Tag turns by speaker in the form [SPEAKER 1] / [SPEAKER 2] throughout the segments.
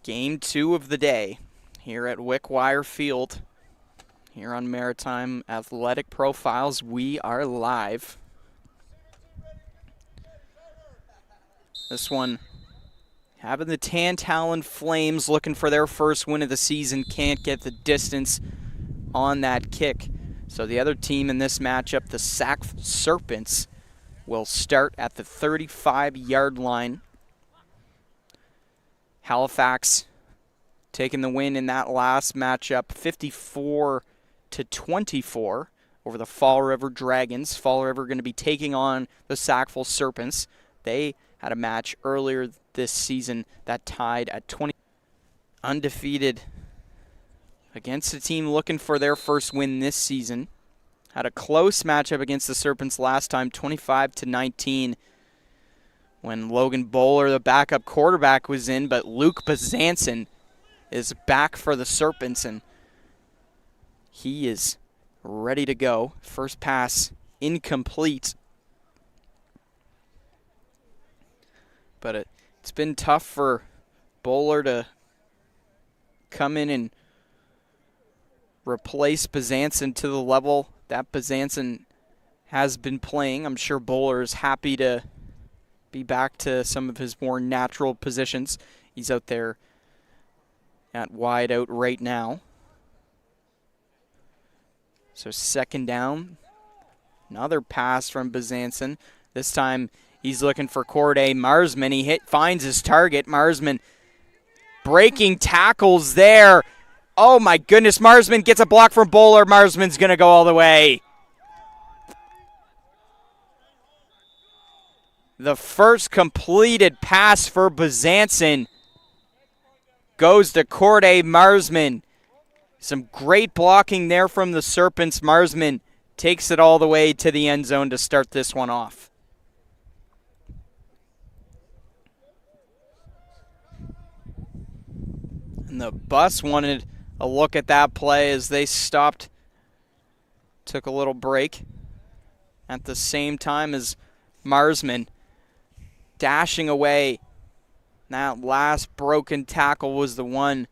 [SPEAKER 1] Game 2 of the day here at Wickwire Field. Here on Maritime Athletic Profiles, we are live. This one having the Tantalon Flames looking for their first win of the season. Can't get the distance on that kick. So the other team in this matchup, the Serpents, will start at the 35-yard line. Halifax taking the win in that last matchup, 54-24 over the Fall River Dragons. Fall River going to be taking on the Sackville Serpents. They had a match earlier this season that tied at 20. Undefeated against a team looking for their first win this season. Had a close matchup against the Serpents last time, 25-19. When Logan Bowler, the backup quarterback, was in, but Luke Bazanson is back for the Serpents, and he is ready to go. First pass incomplete. But it's been tough for Bowler to come in and replace Bazanson to the level that Bazanson has been playing. I'm sure Bowler is happy to be back to some of his more natural positions. He's out there at wide out right now. So second down. Another pass from Bazanson. This time he's looking for Corday Marsman. He finds his target. Marsman breaking tackles there. Oh my goodness, Marsman gets a block from Bowler. Marsman's going to go all the way. The first completed pass for Bazanson goes to Corday Marsman. Some great blocking there from the Serpents. Marsman takes it all the way to the end zone to start this one off. And the bus wanted a look at that play as they stopped, took a little break at the same time as Marsman dashing away. That last broken tackle was the one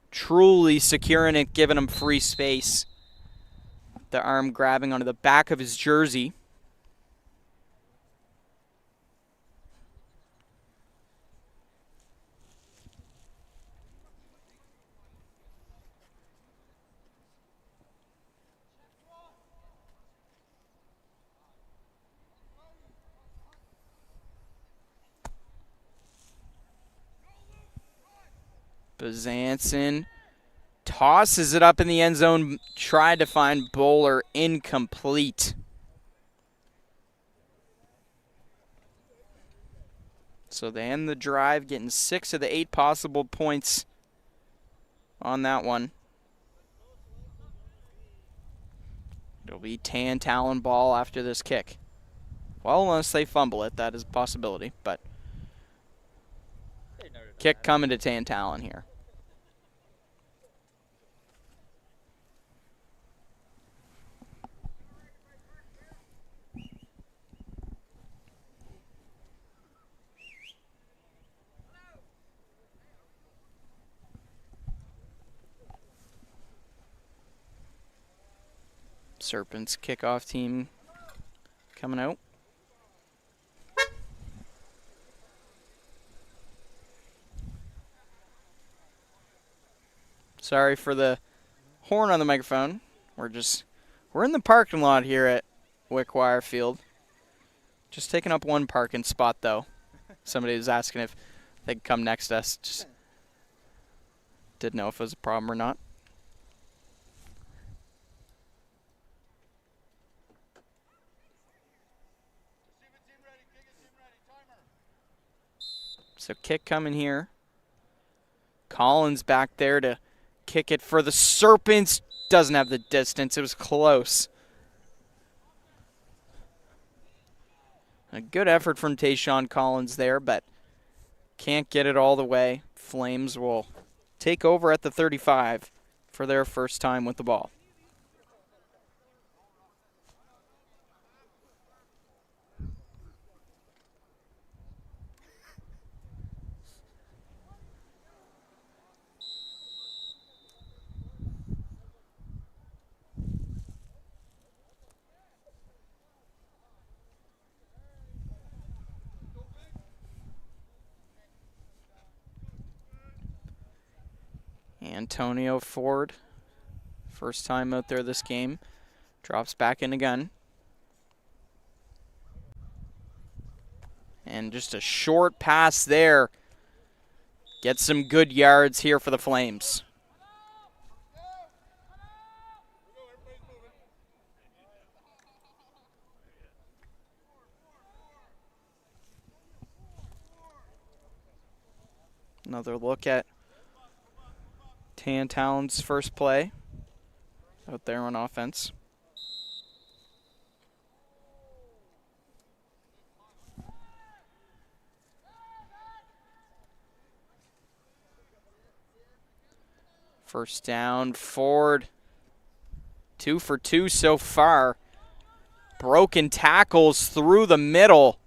[SPEAKER 1] truly securing it, giving him free space. The arm grabbing onto the back of his jersey. Bazanson tosses it up in the end zone, tried to find Bowler, incomplete. So they end the drive, getting 6 of the 8 possible points on that one. It'll be Tantalon ball after this kick. Well, unless they fumble it, that is a possibility, but kick coming to Tantalon here. Serpents kickoff team coming out. Sorry for the horn on the microphone. We're in the parking lot here at Wickwire Field. Just taking up one parking spot though. Somebody was asking if they could come next to us. Just didn't know if it was a problem or not. So kick coming here. Collins back there to kick it for the Serpents. Doesn't have the distance. It was close. A good effort from Tayshawn Collins there, but can't get it all the way. Flames will take over at the 35 for their first time with the ball. Antonio Ford, first time out there this game, drops back in again. And just a short pass there. Gets some good yards here for the Flames. Another look at Tan Talon's first play out there on offense. First down, Ford. 2 for 2 so far. Broken tackles through the middle.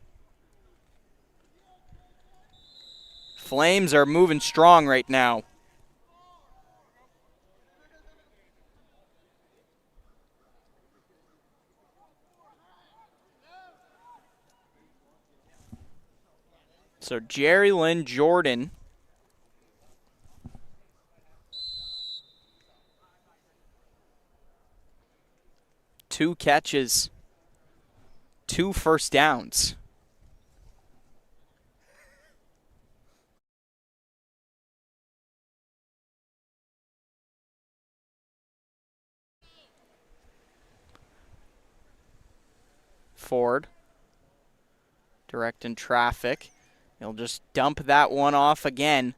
[SPEAKER 1] Flames are moving strong right now. So Jerry Lynn Jordan two catches, 2 first downs. Ford, directing traffic. He'll just dump that one off again.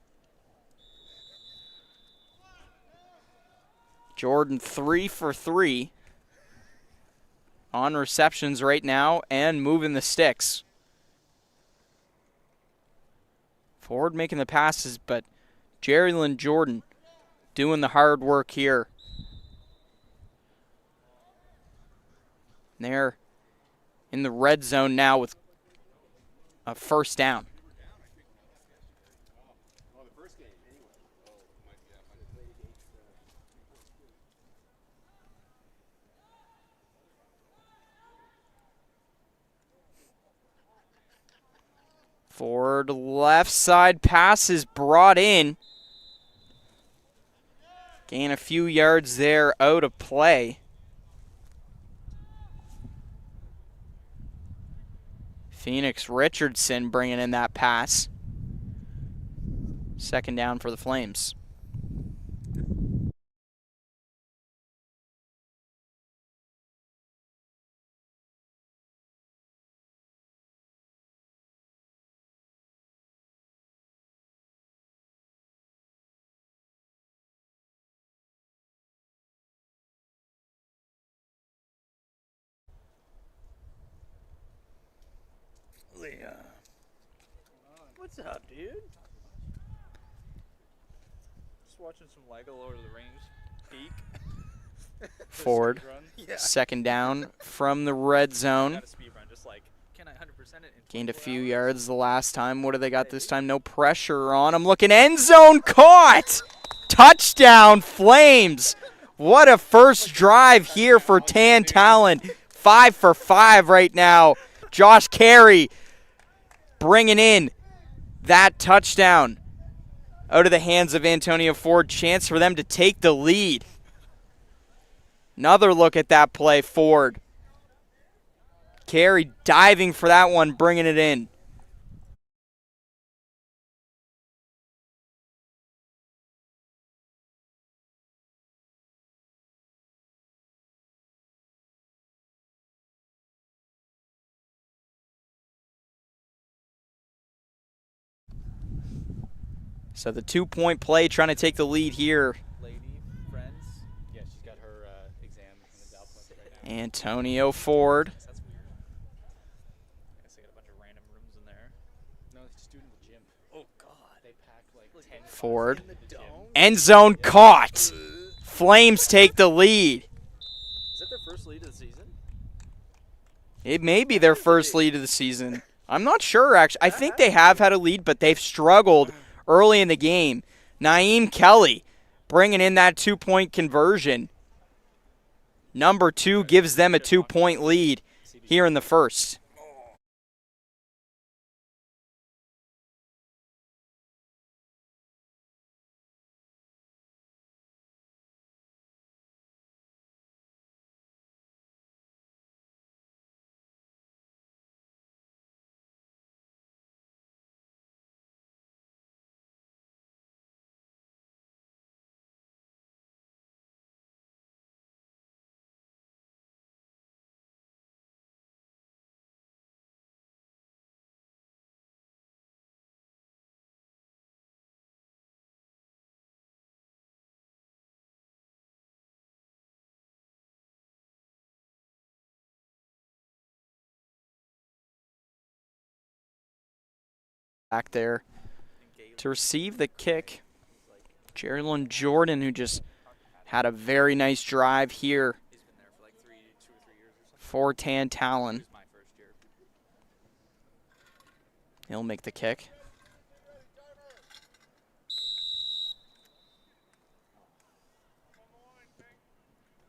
[SPEAKER 1] Jordan 3 for 3 on receptions right now and moving the sticks. Ford making the passes, but Jerry Lynn Jordan doing the hard work here. They're in the red zone now with a first down. Ford left side pass is brought in. Gain a few yards there out of play. Phoenix Richardson bringing in that pass. Second down for the Flames.
[SPEAKER 2] What's up, dude? Just watching some Lego Lord of the Rings peak.
[SPEAKER 1] Ford, second down from the red zone. Gained a few yards the last time. What do they got this time? No pressure on him. Looking end zone, caught! Touchdown, Flames! What a first drive here for Tan Talon. 5 for 5 right now. Josh Carey bringing in that touchdown out of the hands of Antonio Ford. Chance for them to take the lead. Another look at that play, Ford. Carey diving for that one, bringing it in. So the 2-point play trying to take the lead here.
[SPEAKER 2] Lady, friends. Yeah, she's got her exam in the Dallas right now.
[SPEAKER 1] Antonio Ford.
[SPEAKER 2] That's weird. I guess they got a bunch of random rooms in there. No, they just do it in the gym. Oh, God. They packed like 10
[SPEAKER 1] Ford. End zone caught. Flames take the lead.
[SPEAKER 2] Is that their first lead of the season?
[SPEAKER 1] It may be their first lead of the season. I'm not sure, actually. I think they have had a lead, but they've struggled early in the game. Naeem Kelly bringing in that 2-point conversion. Number 2 gives them a 2-point lead here in the first. back there to receive the kick. Jerylyn Jordan, who just had a very nice drive here for Tantallon. He'll make the kick.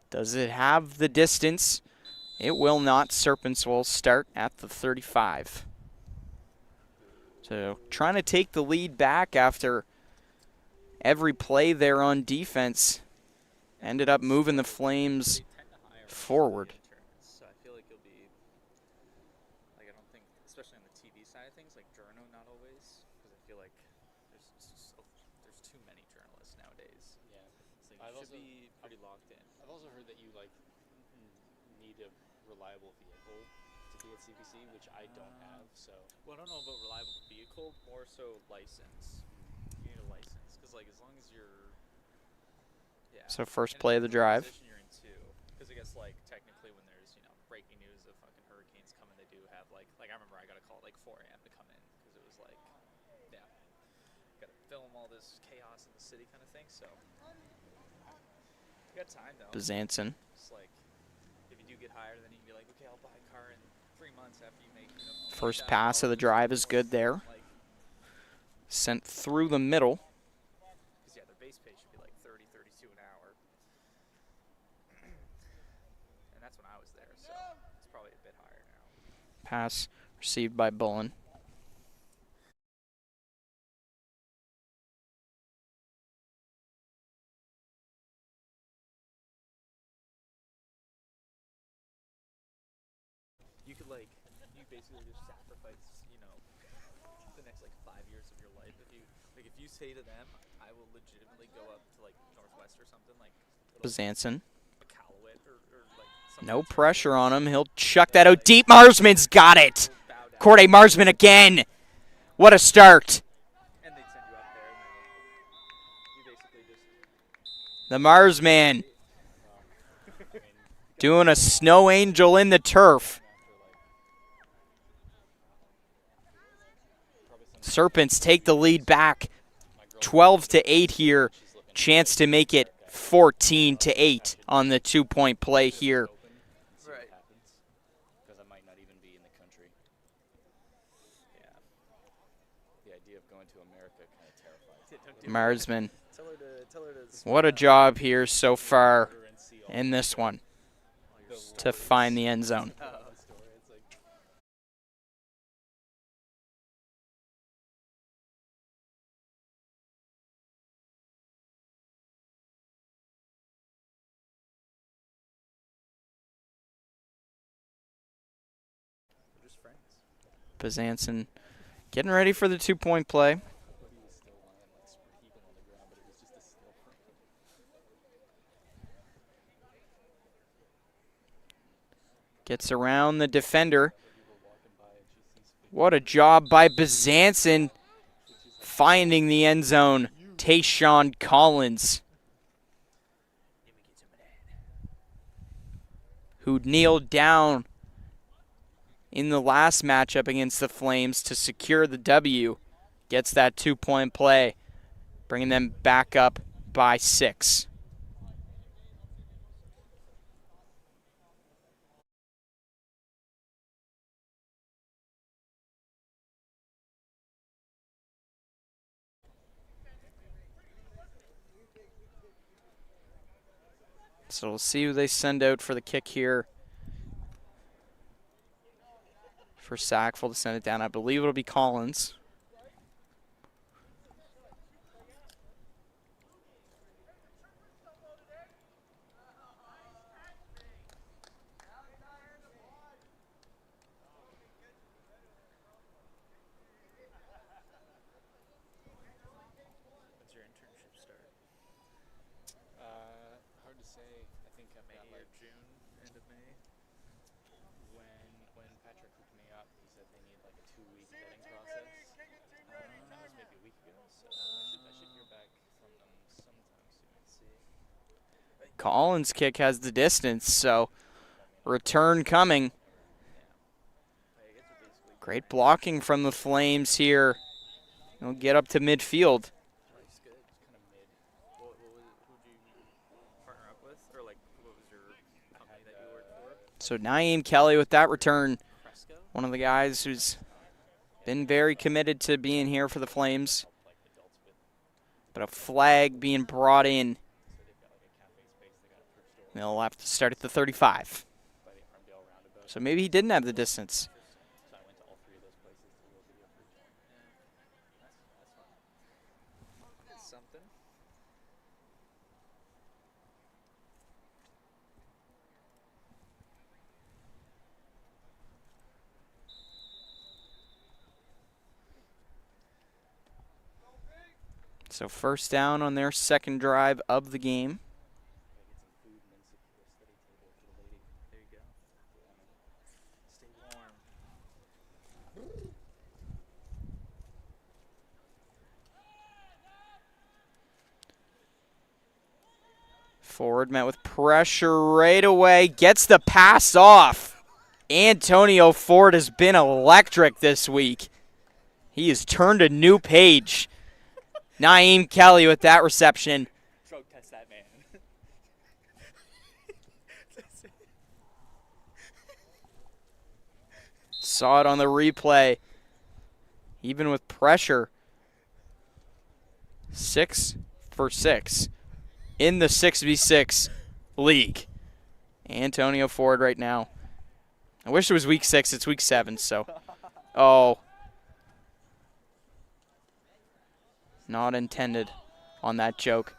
[SPEAKER 1] Does it have the distance? It will not. Serpents will start at the 35. So trying to take the lead back after every play there on defense. Ended up moving the Flames forward.
[SPEAKER 2] So I feel like you'll be, like, I don't think, especially on the TV side of things, like journo, not always, because I feel like there's too many journalists nowadays. Yeah, so you should be pretty locked in. I've also heard that you like need a reliable vehicle to be at CBC, which I don't have. So well, I don't know about reliable vehicle, more so license. You need a license, because like as long as you're
[SPEAKER 1] So first play of the drive.
[SPEAKER 2] you're in too, because I guess like technically when there's breaking news of fucking hurricanes coming, they do have like I remember I got a call at like 4 a.m. to come in because it was like got to film all this chaos in the city kind of thing. So you got time though.
[SPEAKER 1] Bezanson.
[SPEAKER 2] Just like if you do get hired, then you can be like, okay, I'll buy a car in 3 months after you make
[SPEAKER 1] First pass of the drive is good there. Sent through the middle.
[SPEAKER 2] Because their base pay should be like 30, 32 an hour. And that's when I was there, so it's probably a bit higher now.
[SPEAKER 1] Pass received by Bullen.
[SPEAKER 2] You could you basically just sacrifice, the next 5 years of your life if you say to them, I will legitimately go up to Northwest or something
[SPEAKER 1] Bezanson.
[SPEAKER 2] Callaway or
[SPEAKER 1] No pressure on him. He'll chuck that out deep. Marsman's got it. Corday Marsman again. What a start.
[SPEAKER 2] And they'd send you up there and then you basically just
[SPEAKER 1] The Marsman doing a snow angel in the turf. Serpents take the lead back 12-8 here. Chance to make it 14-8 on the 2-point play here.
[SPEAKER 2] right. Because I might not even be in the country. Yeah. The idea of going to America kind of terrifies me.
[SPEAKER 1] Marsman.
[SPEAKER 2] Tell her to
[SPEAKER 1] What a job here so far in this one to find the end zone. Bezanson getting ready for the 2-point play. Gets around the defender. What a job by Bezanson finding the end zone. Tayshawn Collins, who kneeled down in the last matchup against the Flames to secure the W, gets that 2-point play, bringing them back up by 6. So we'll see who they send out for the kick here. For Sackville to send it down. I believe it'll be Collins.
[SPEAKER 2] When's your internship start? Hard to say. I think May or June, end of May. When Patrick hooked me up, he said they need a 2-week vetting process. That was maybe a week ago, so I should hear back from them sometime soon. See.
[SPEAKER 1] Collins' kick has the distance, so return coming. Great blocking from the Flames here He'll get up to midfield.
[SPEAKER 2] Oh, he's good. He's kind of mid. What was it? Who'd you partner up with? Or, like, what was your company that you worked for?
[SPEAKER 1] So Naeem Kelly with that return.
[SPEAKER 2] Fresco?
[SPEAKER 1] One of the guys who's been very committed to being here for the Flames. But a flag being brought in. They'll have to start at the 35. So maybe he didn't have the distance.
[SPEAKER 2] That's something.
[SPEAKER 1] So first down on their second drive of the game.
[SPEAKER 2] There you go. Stay warm.
[SPEAKER 1] Forward met with pressure right away. Gets the pass off. Antonio Ford has been electric this week. He has turned a new page. Naeem Kelly with that reception.
[SPEAKER 2] Drug test that man.
[SPEAKER 1] Saw it on the replay. Even with pressure. 6 for 6 in the 6v6 league. Antonio Ford right now. I wish it was week 6. It's week 7, so. Oh. Not intended on that joke.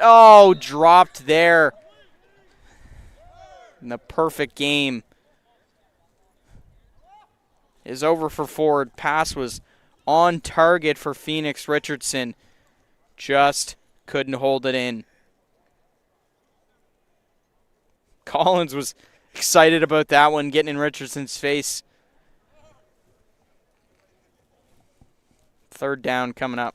[SPEAKER 1] Oh, dropped there. And the perfect game is over for Ford. Pass was on target for Phoenix Richardson. Just couldn't hold it in. Collins was excited about that one, getting in Richardson's face. Third down coming up.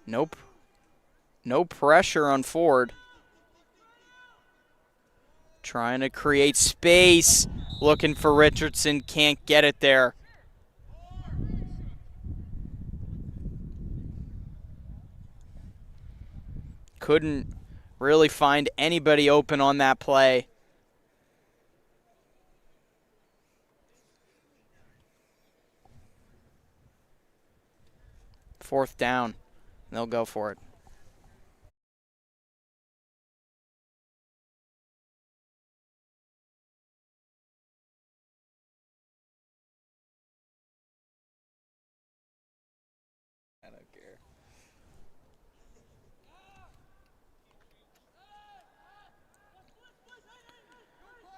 [SPEAKER 1] Nope. No pressure on Ford. Trying to create space. Looking for Richardson. Can't get it there. Couldn't really find anybody open on that play. Fourth down. They'll go for it.
[SPEAKER 2] I don't care.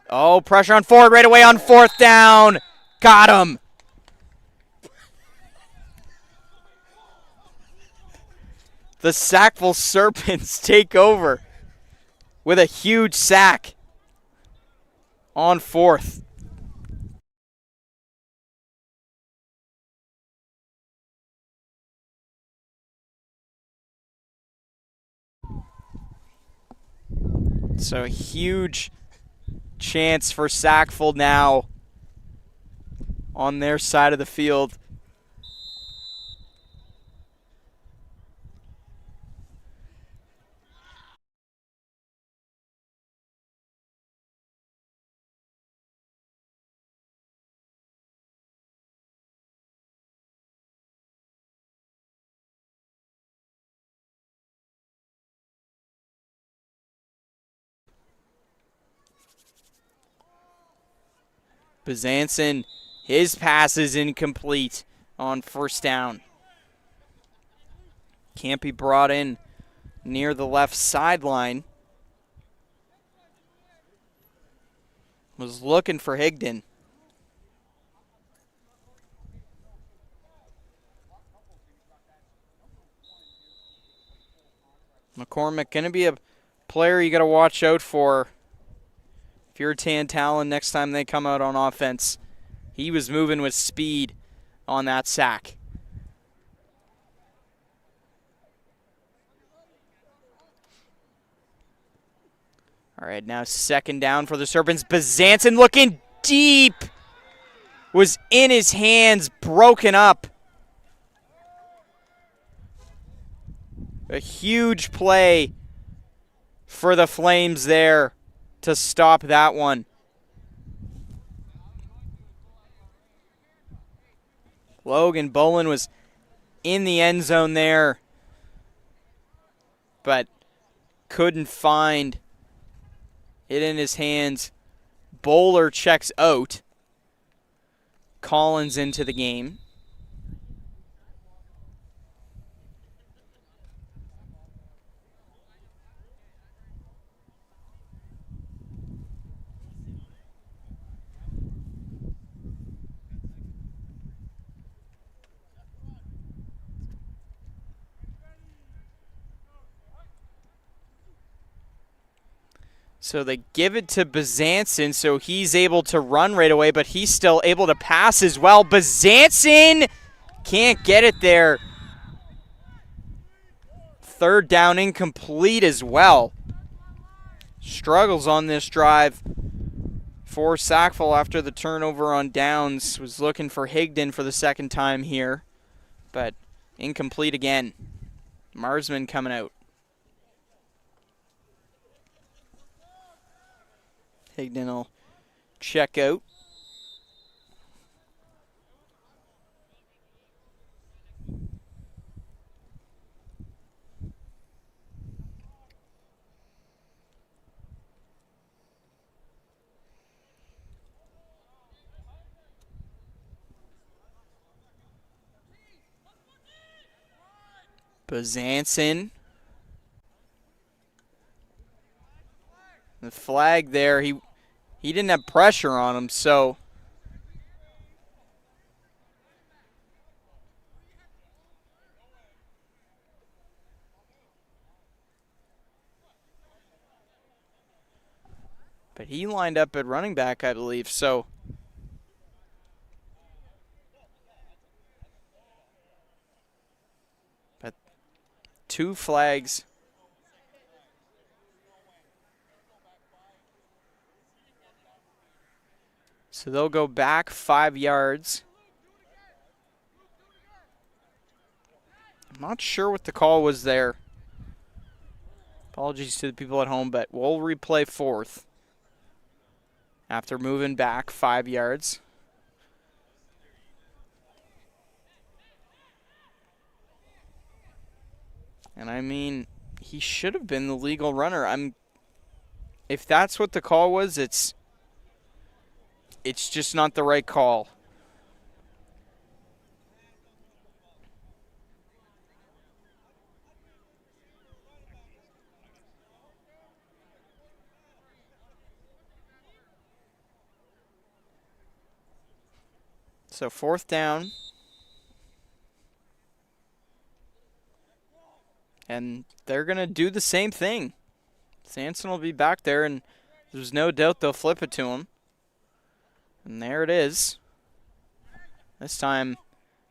[SPEAKER 1] Oh, pressure on Ford right away on fourth down. Got him. The Sackville Serpents take over with a huge sack on fourth. So a huge chance for Sackville now on their side of the field. Bezanson, his pass is incomplete on first down. Can't be brought in near the left sideline. Was looking for Higdon. McCormick going to be a player you got to watch out for. If you're Tan Talon next time they come out on offense. He was moving with speed on that sack. All right, now second down for the Serpents. Bazanson looking deep. Was in his hands, broken up. A huge play for the Flames there to stop that one. Logan Bolin was in the end zone there, but couldn't find it in his hands. Bowler checks out. Collins into the game. So they give it to Bazanson, so he's able to run right away, but he's still able to pass as well. Bazanson can't get it there. Third down incomplete as well. Struggles on this drive for Sackville after the turnover on downs. Was looking for Higdon for the second time here, but incomplete again. Marsman coming out. Higdon will check out. Bazanson. The flag there, he didn't have pressure on him, so but he lined up at running back, I believe, so but two flags. So they'll go back 5 yards. I'm not sure what the call was there. Apologies to the people at home, but we'll replay fourth after moving back 5 yards. And I mean, he should have been the legal runner. If that's what the call was, it's just not the right call. So fourth down. And they're going to do the same thing. Sanson will be back there, and there's no doubt they'll flip it to him. And there it is. This time,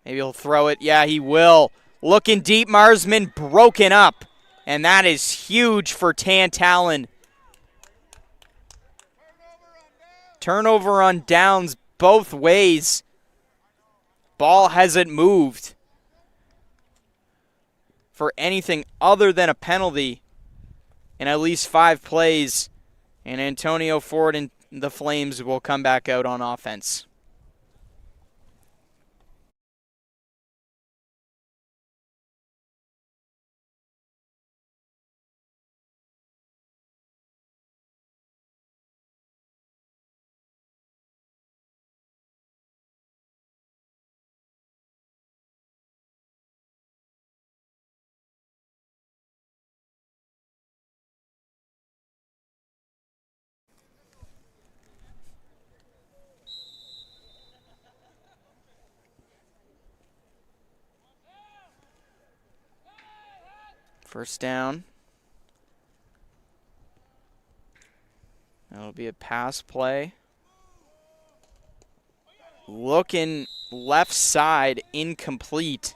[SPEAKER 1] maybe he'll throw it. Yeah, he will. Looking deep, Marsman broken up. And that is huge for Tantalon. Turnover on downs both ways. Ball hasn't moved for anything other than a penalty in at least 5 plays. And Antonio Ford and the Flames will come back out on offense. First down. That'll be a pass play. Looking left side, incomplete.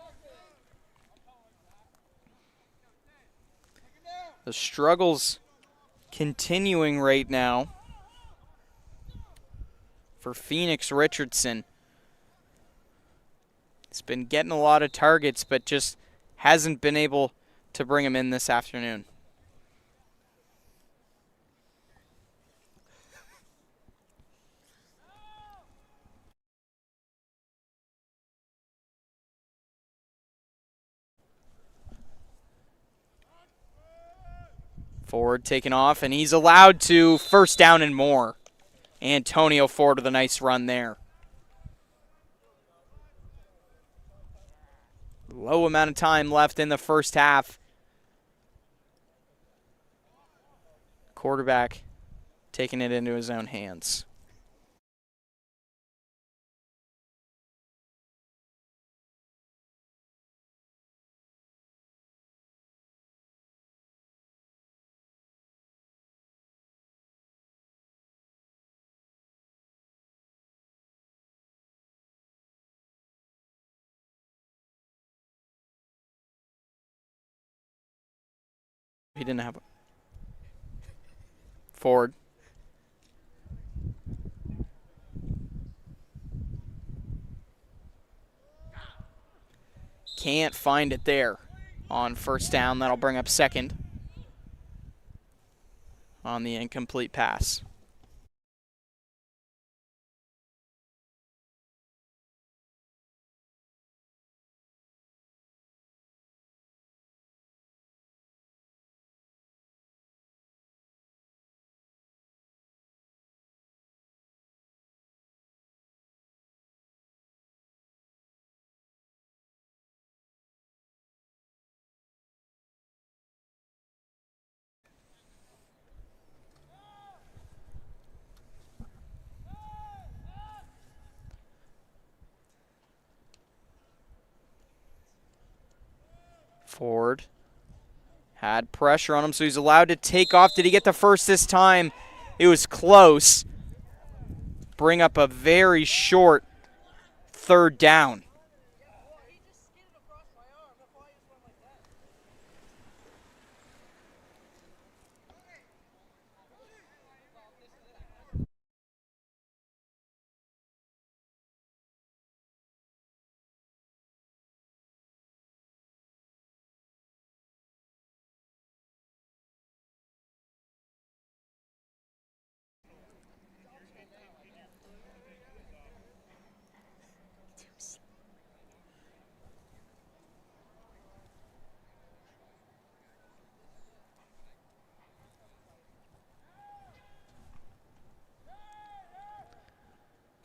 [SPEAKER 1] The struggles continuing right now for Phoenix Richardson. He's been getting a lot of targets, but just hasn't been able to bring him in this afternoon. Ford taking off, and he's allowed to first down and more. Antonio Ford with a nice run there. Low amount of time left in the first half. Quarterback taking it into his own hands. He didn't have it. Ford. Can't find it there on first down. That'll bring up second on the incomplete pass. Ford had pressure on him, so he's allowed to take off. Did he get the first this time? It was close. Bring up a very short third down.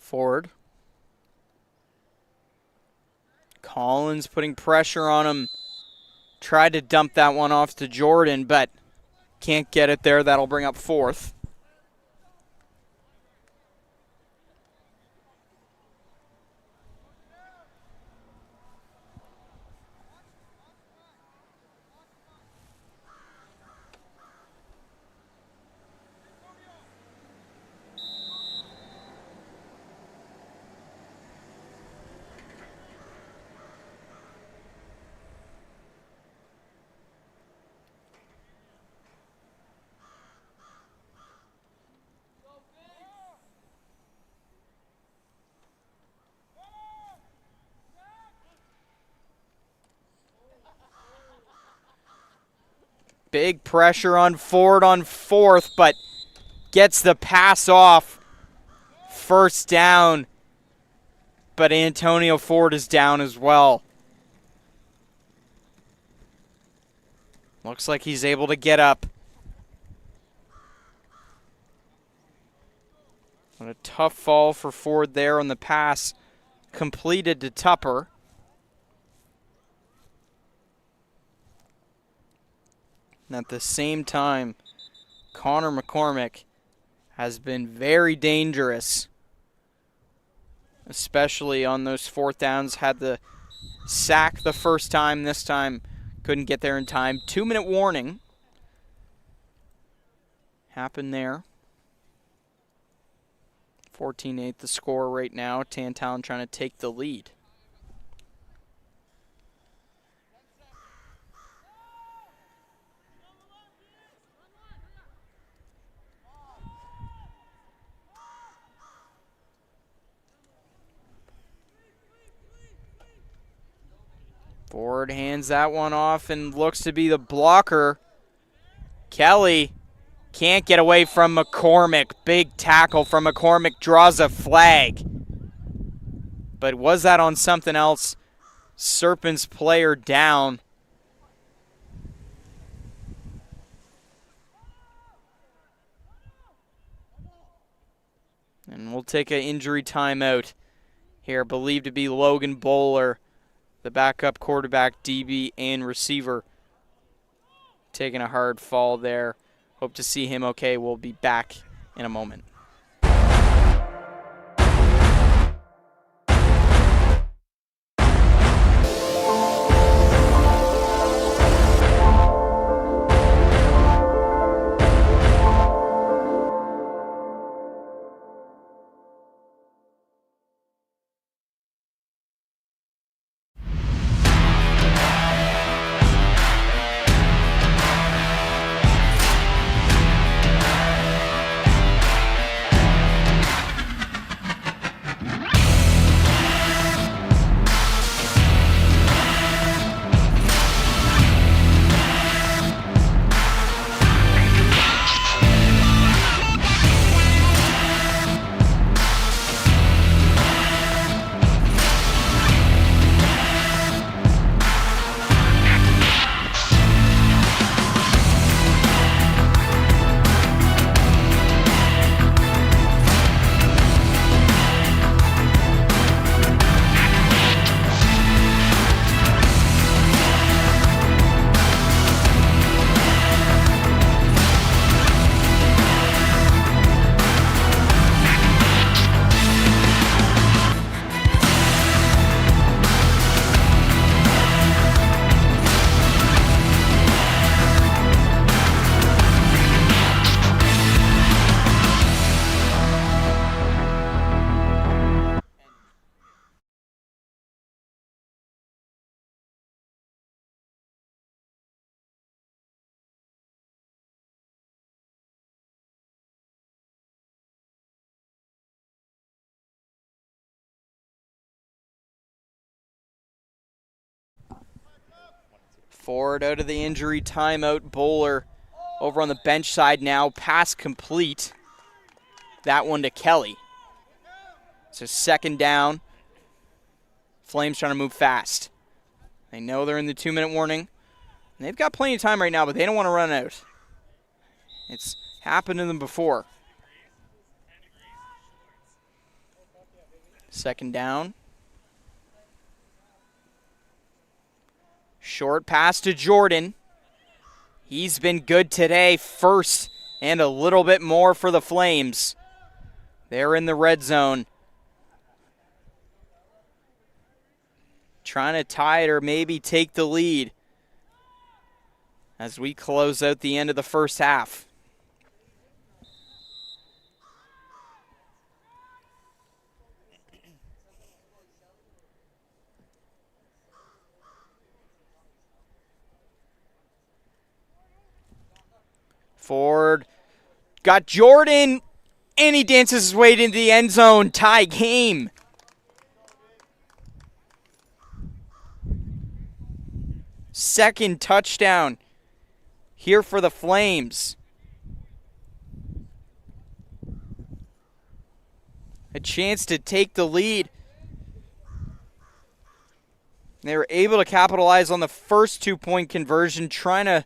[SPEAKER 1] Ford. Collins putting pressure on him. Tried to dump that one off to Jordan, but can't get it there. That'll bring up fourth. Big pressure on Ford on fourth, but gets the pass off. First down, but Antonio Ford is down as well. Looks like he's able to get up. What a tough fall for Ford there on the pass completed to Tupper. And at the same time, Connor McCormick has been very dangerous, especially on those fourth downs. Had the sack the first time, this time couldn't get there in time. 2-minute warning happened there 14-8 the score right now. Tantalon trying to take the lead. Ford hands that one off and looks to be the blocker. Kelly can't get away from McCormick. Big tackle from McCormick, draws a flag. But was that on something else? Serpents player down. And we'll take an injury timeout here, believed to be Logan Bowler, the backup quarterback, DB, and receiver, taking a hard fall there. Hope to see him okay. We'll be back in a moment. Ford out of the injury timeout. Bowler over on the bench side now. Pass complete. That one to Kelly. So second down. Flames trying to move fast. They know they're in the 2-minute warning. And they've got plenty of time right now, but they don't want to run out. It's happened to them before. Second down. Short pass to Jordan. He's been good today. First and a little bit more for the Flames. They're in the red zone. Trying to tie it or maybe take the lead as we close out the end of the first half. Ford got Jordan, and he dances his way into the end zone. Tie game. Second touchdown here for the Flames. A chance to take the lead. They were able to capitalize on the first 2-point conversion, trying to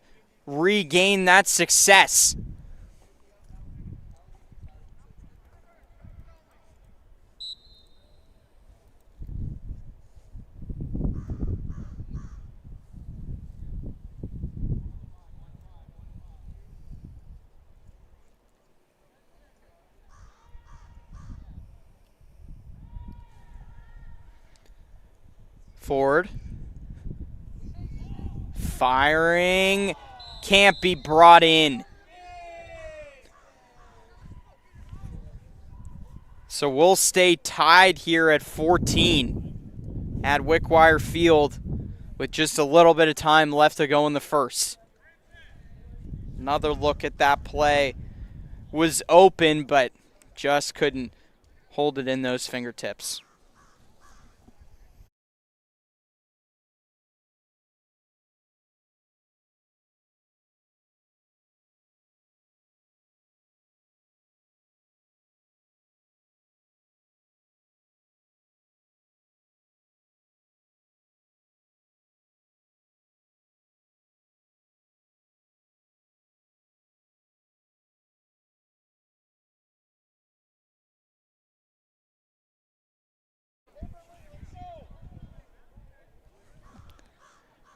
[SPEAKER 1] regain that success. Ford. Firing. Can't be brought in. So we'll stay tied here at 14 at Wickwire Field with just a little bit of time left to go in the first. Another look at that play. Was open, but just couldn't hold it in those fingertips.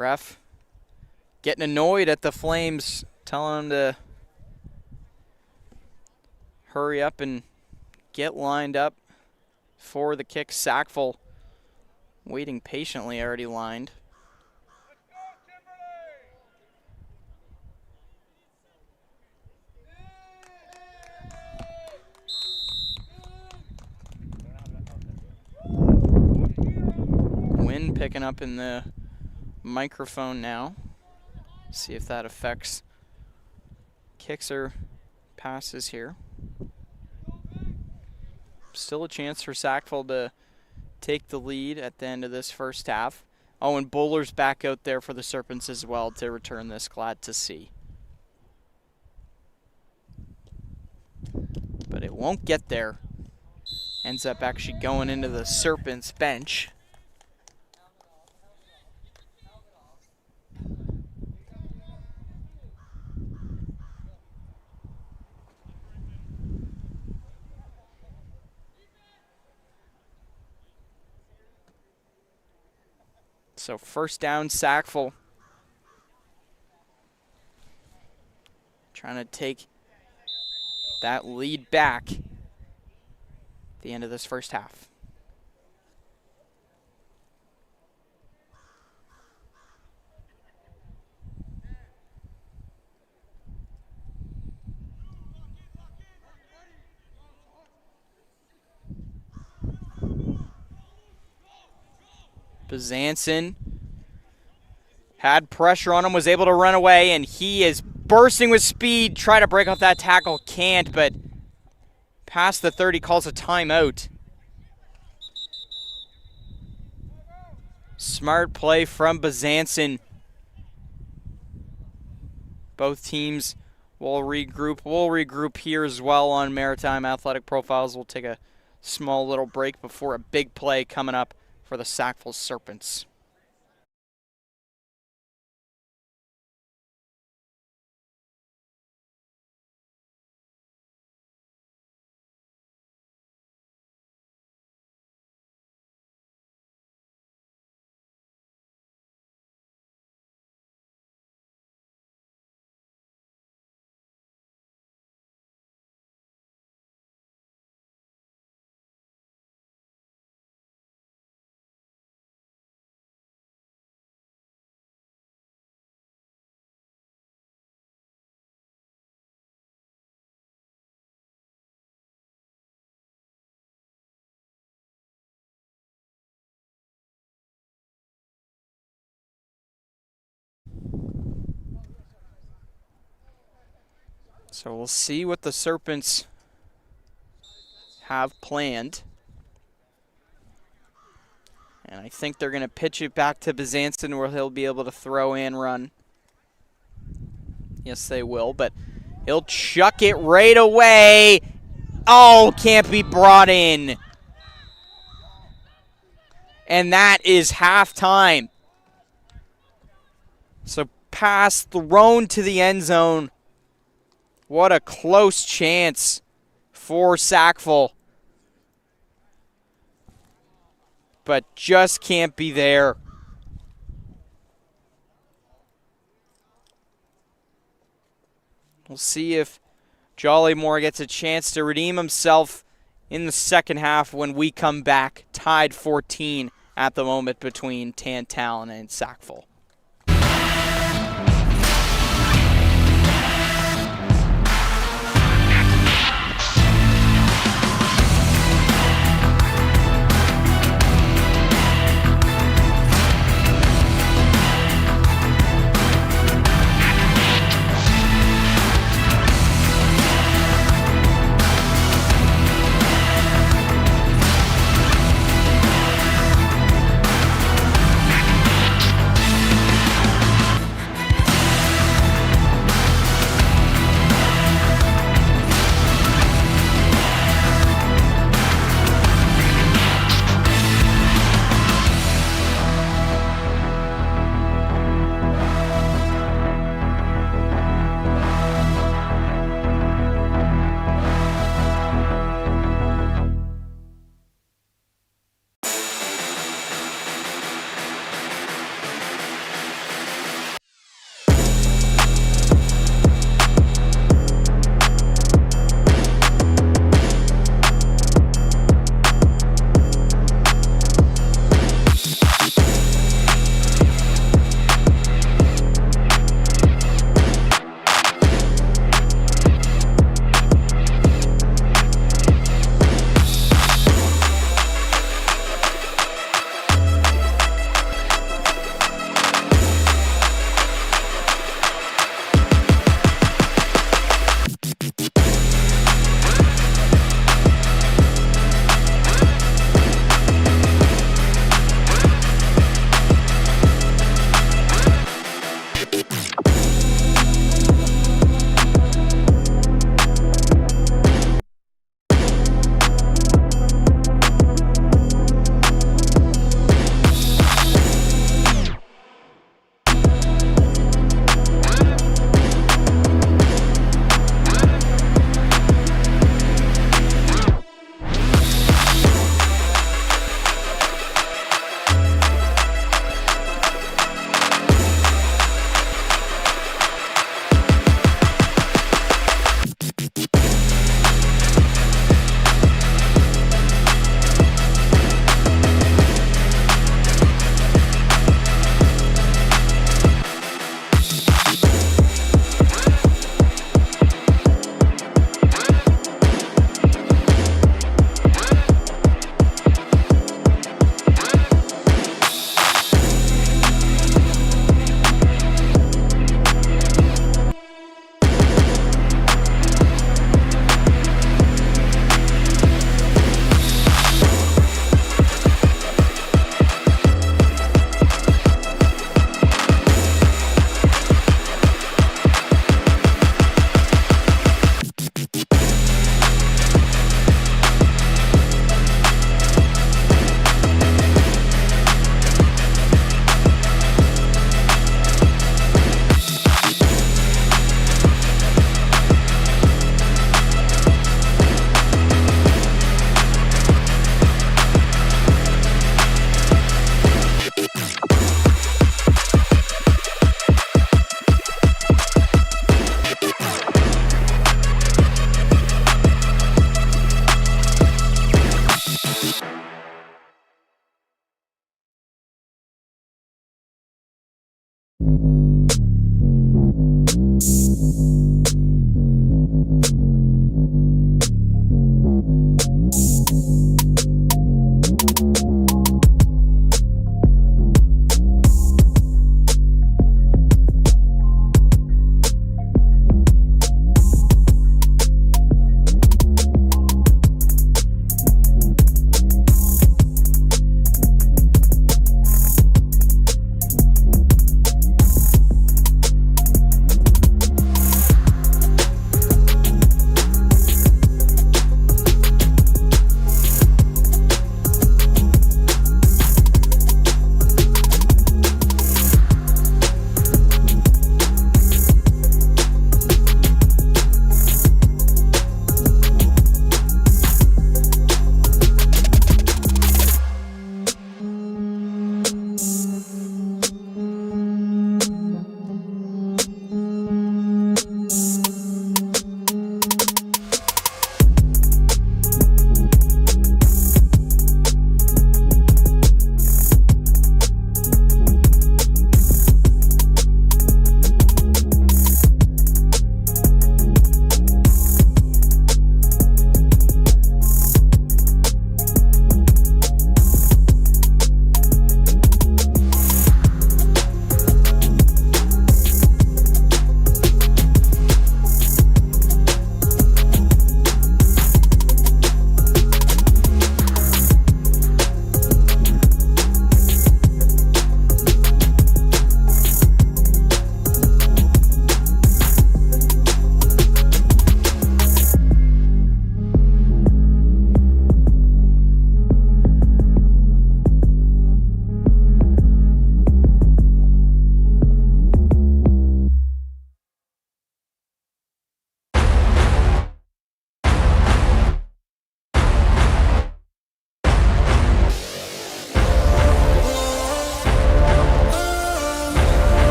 [SPEAKER 1] Ref getting annoyed at the Flames, telling them to hurry up and get lined up for the kick. Sackville waiting patiently, already lined. Wind picking up in the microphone now. See if that affects kicks or passes here. Still a chance for Sackville to take the lead at the end of this first half. Oh, and Bowler's back out there for the Serpents as well to return this. Glad to see. But it won't get there. Ends up actually going into the Serpents bench. So first down, Sackville. Trying to take that lead back at the end of this first half. Bezanson had pressure on him, was able to run away, and he is bursting with speed. Try to break off that tackle, can't, but past the 30 calls a timeout. Smart play from Bezanson. Both teams will regroup. We'll regroup here as well on Maritime Athletic Profiles. We'll take a small little break before a big play coming up for the Sackville Serpents. So we'll see what the Serpents have planned. And I think they're going to pitch it back to Bezanson where he'll be able to throw and run. Yes, they will, but he'll chuck it right away. Oh, can't be brought in. And that is halftime. So pass thrown to the end zone. What a close chance for Sackville. But just can't be there. We'll see if Jollymore gets a chance to redeem himself in the second half when we come back. Tied 14 at the moment between Tantallon and Sackville.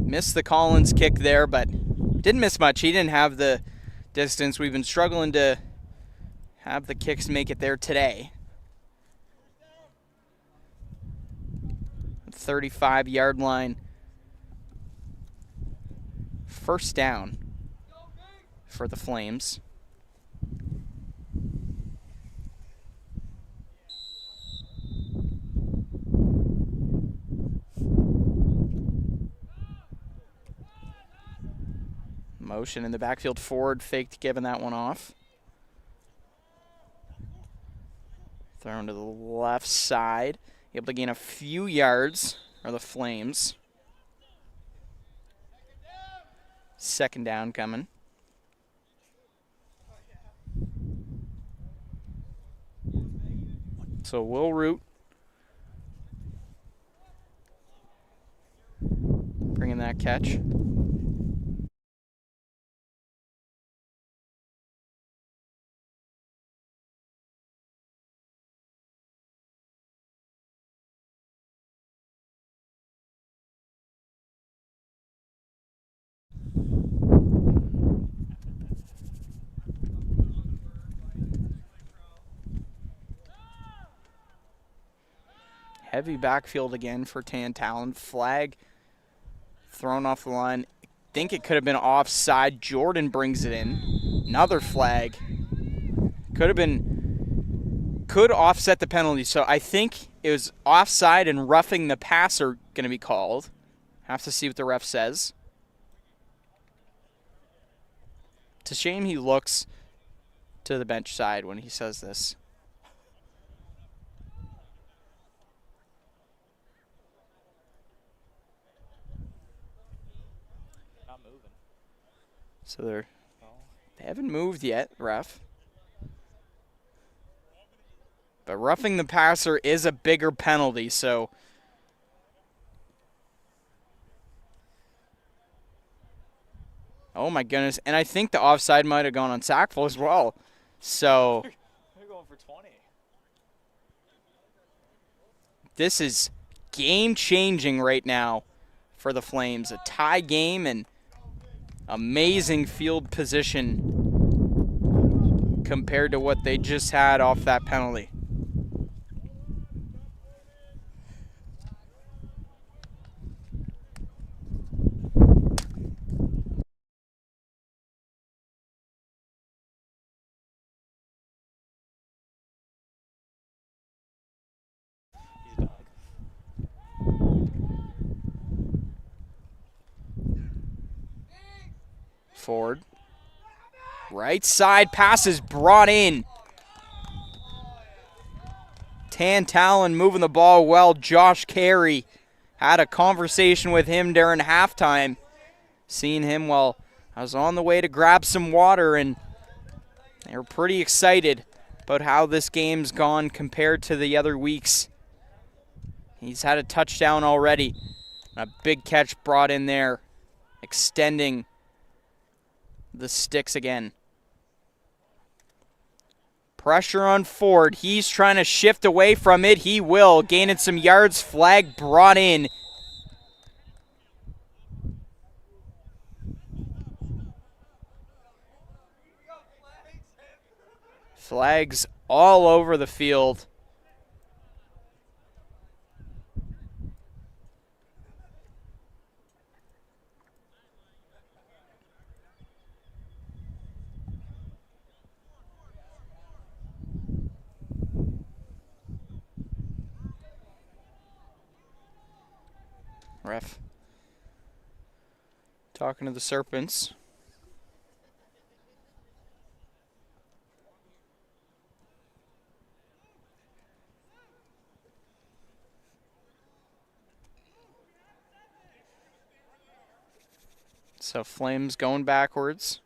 [SPEAKER 1] Missed the Collins kick there, but didn't miss much. He didn't have the distance. We've been struggling to have the kicks make it there today. 35-yard line. First down for the Flames. Motion in the backfield. Ford faked giving that one off. Thrown to the left side. Able to gain a few yards are the Flames. Second down coming. So Will Root bringing that catch. Heavy backfield again for Tantalon. Flag thrown off the line. I think it could have been offside. Jordan brings it in. Another flag. Could offset the penalty. So I think it was offside and roughing the passer going to be called. Have to see what the ref says. It's a shame he looks to the bench side when he says this.
[SPEAKER 2] Not moving.
[SPEAKER 1] So they haven't moved yet, ref. But roughing the passer is a bigger penalty, so oh my goodness. And I think the offside might have gone on Sackville as well. So
[SPEAKER 2] They're going for 20.
[SPEAKER 1] this is game-changing right now for the Flames. A tie game and amazing field position compared to what they just had off that penalty.
[SPEAKER 2] He's back.
[SPEAKER 1] Ford. Right side pass is brought in. Tantalon moving the ball well. Josh Carey had a conversation with him during halftime. Seeing him while I was on the way to grab some water, and they were pretty excited about how this game's gone compared to the other weeks. He's had a touchdown already. A big catch brought in there, extending the sticks again. Pressure on Ford. He's trying to shift away from it. He will. Gaining some yards. Flag brought in. Flags all over the field. Ref talking to the Serpents. So Flames going backwards.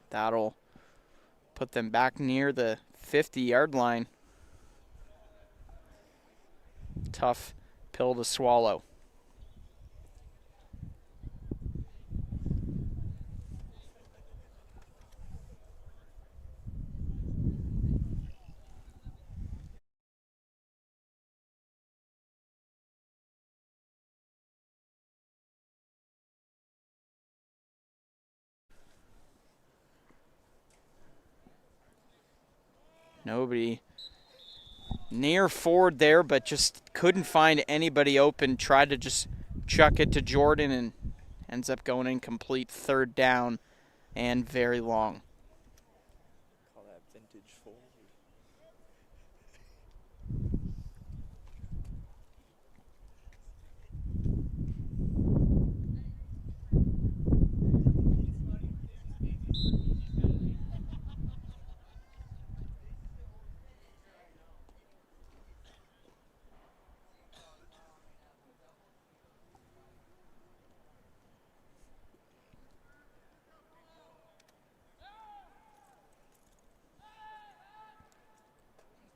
[SPEAKER 1] That'll put them back near the 50-yard line. Tough pill to swallow. Nobody near forward there, but just couldn't find anybody open. Tried to just chuck it to Jordan and ends up going incomplete. Third down and very long.
[SPEAKER 2] Call that vintage forward.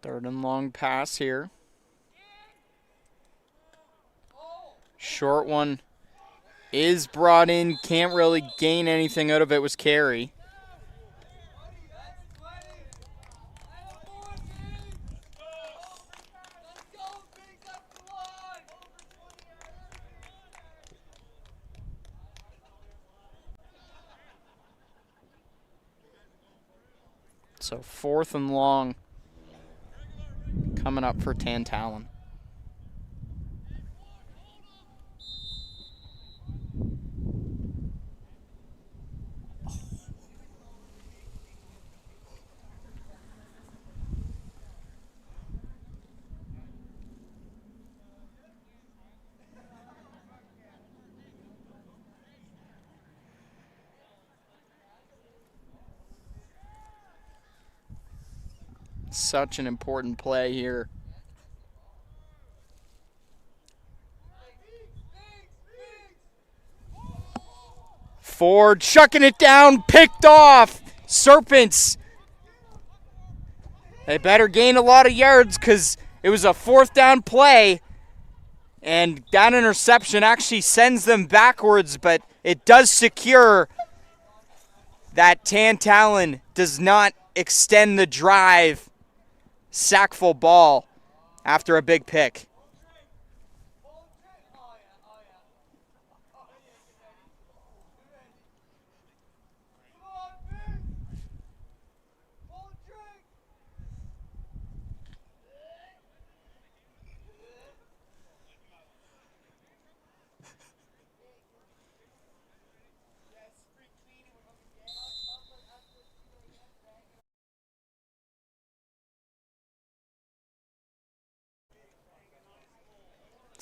[SPEAKER 1] Third and long pass here. Short one is brought in. Can't really gain anything out of it. Was carry. So fourth and long coming up for Tantallon. Such an important play here. Ford chucking it down, picked off. Serpents. They better gain a lot of yards because it was a fourth down play. And that interception actually sends them backwards, but it does secure that Tantallon does not extend the drive. Sackful ball after a big pick.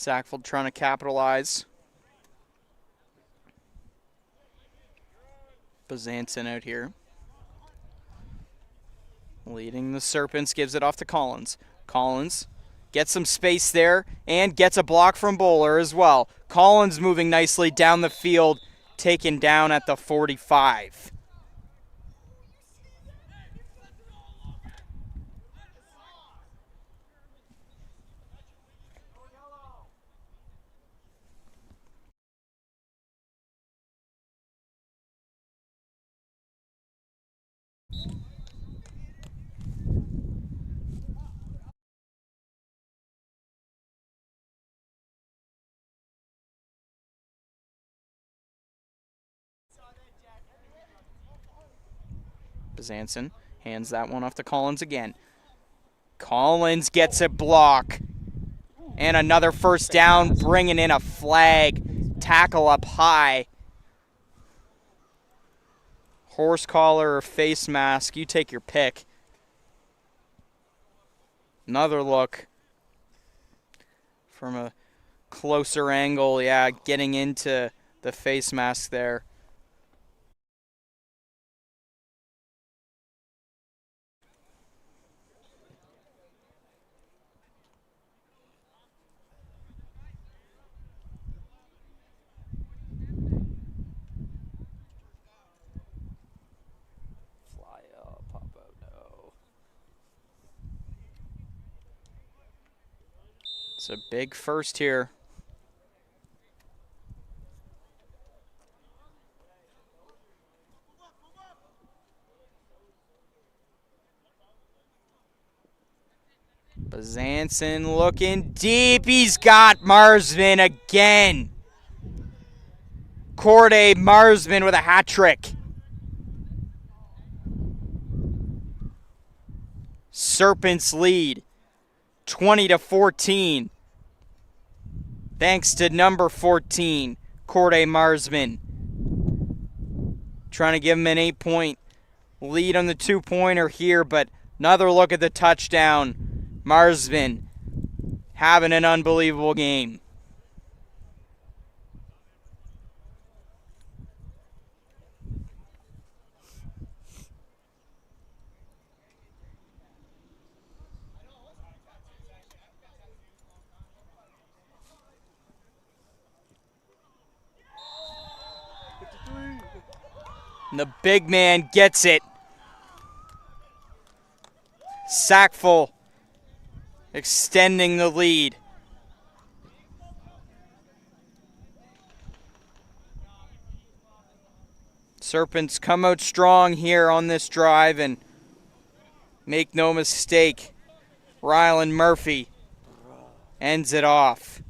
[SPEAKER 1] Sackful trying to capitalize. Bazanson out here. Leading the Serpents, gives it off to Collins. Collins gets some space there and gets a block from Bowler as well. Collins moving nicely down the field, taken down at the 45. Bazanson hands that one off to Collins again. Collins gets a block. And another first down, bringing in a flag. Tackle up high. Horse collar or face mask, you take your pick. Another look from a closer angle. Yeah, getting into the face mask there. It's a big first here. Bazanson looking deep. He's got Marsman again. Corday Marsman with a hat trick. Serpents lead 20-14. Thanks to number 14, Corday Marsman. Trying to give him an 8-point lead on the 2-pointer here, but another look at the touchdown. Marsman having an unbelievable game. And the big man gets it. Sackful extending the lead. Serpents come out strong here on this drive, and make no mistake, Rylan Murphy ends it off.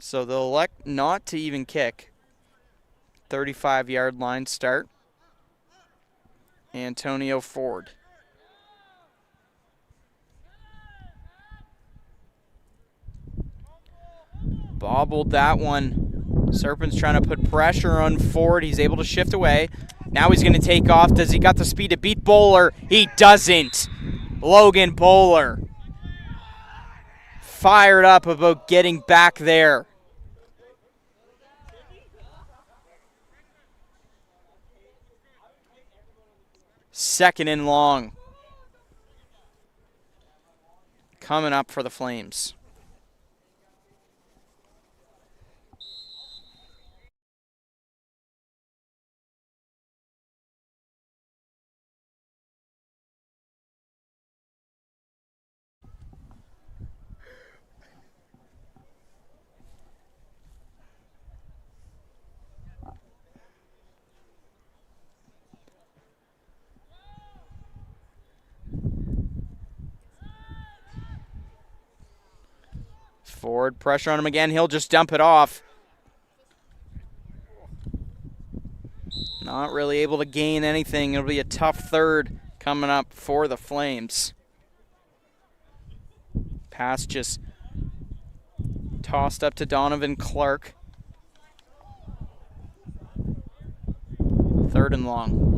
[SPEAKER 1] So they'll elect not to even kick. 35-yard line start. Antonio Ford. Bobbled that one. Serpents trying to put pressure on Ford. He's able to shift away. Now he's going to take off. Does he got the speed to beat Bowler? He doesn't. Logan Bowler fired up about getting back there. Second and long. Coming up for the Flames. Ford, pressure on him again. He'll just dump it off. Not really able to gain anything. It'll be a tough third coming up for the Flames. Pass just tossed up to Donovan Clark. Third and long.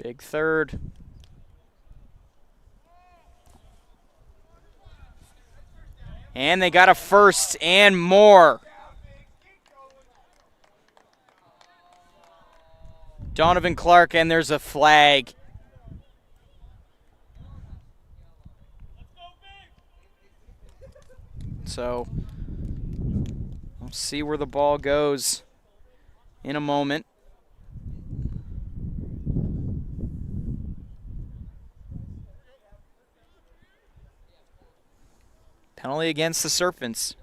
[SPEAKER 1] Big third. And they got a first and more. Donovan Clark, and there's a flag. So we'll see where the ball goes in a moment. Penalty against the Serpents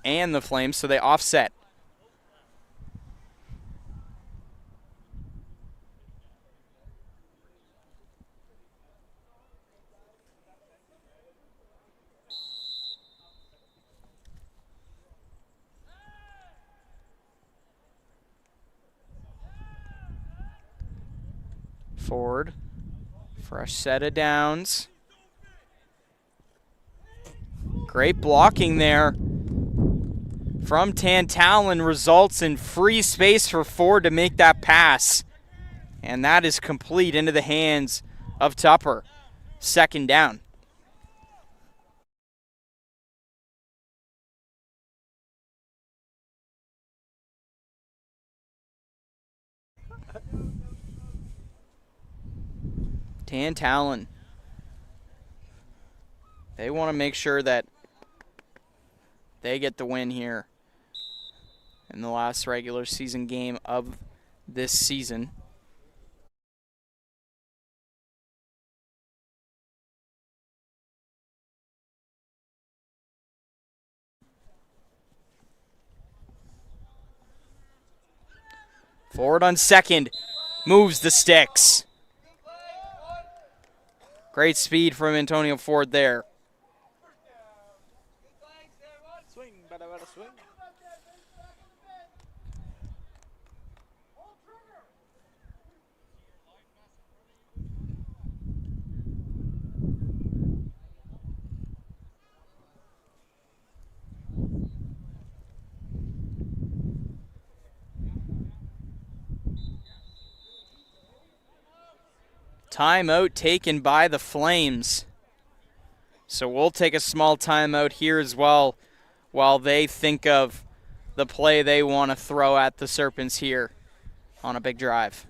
[SPEAKER 1] and the Flames, so they offset. Ford, fresh set of downs. Great blocking there from Tantalon results in free space for Ford to make that pass. And that is complete into the hands of Tupper. Second down. Tantalon. They want to make sure that they get the win here in the last regular season game of this season. Forward on second, moves the sticks. Great speed from Antonio Ford there.
[SPEAKER 2] Swing, bada bada swing.
[SPEAKER 1] Timeout taken by the Flames. So we'll take a small timeout here as well while they think of the play they want to throw at the Serpents here on a big drive.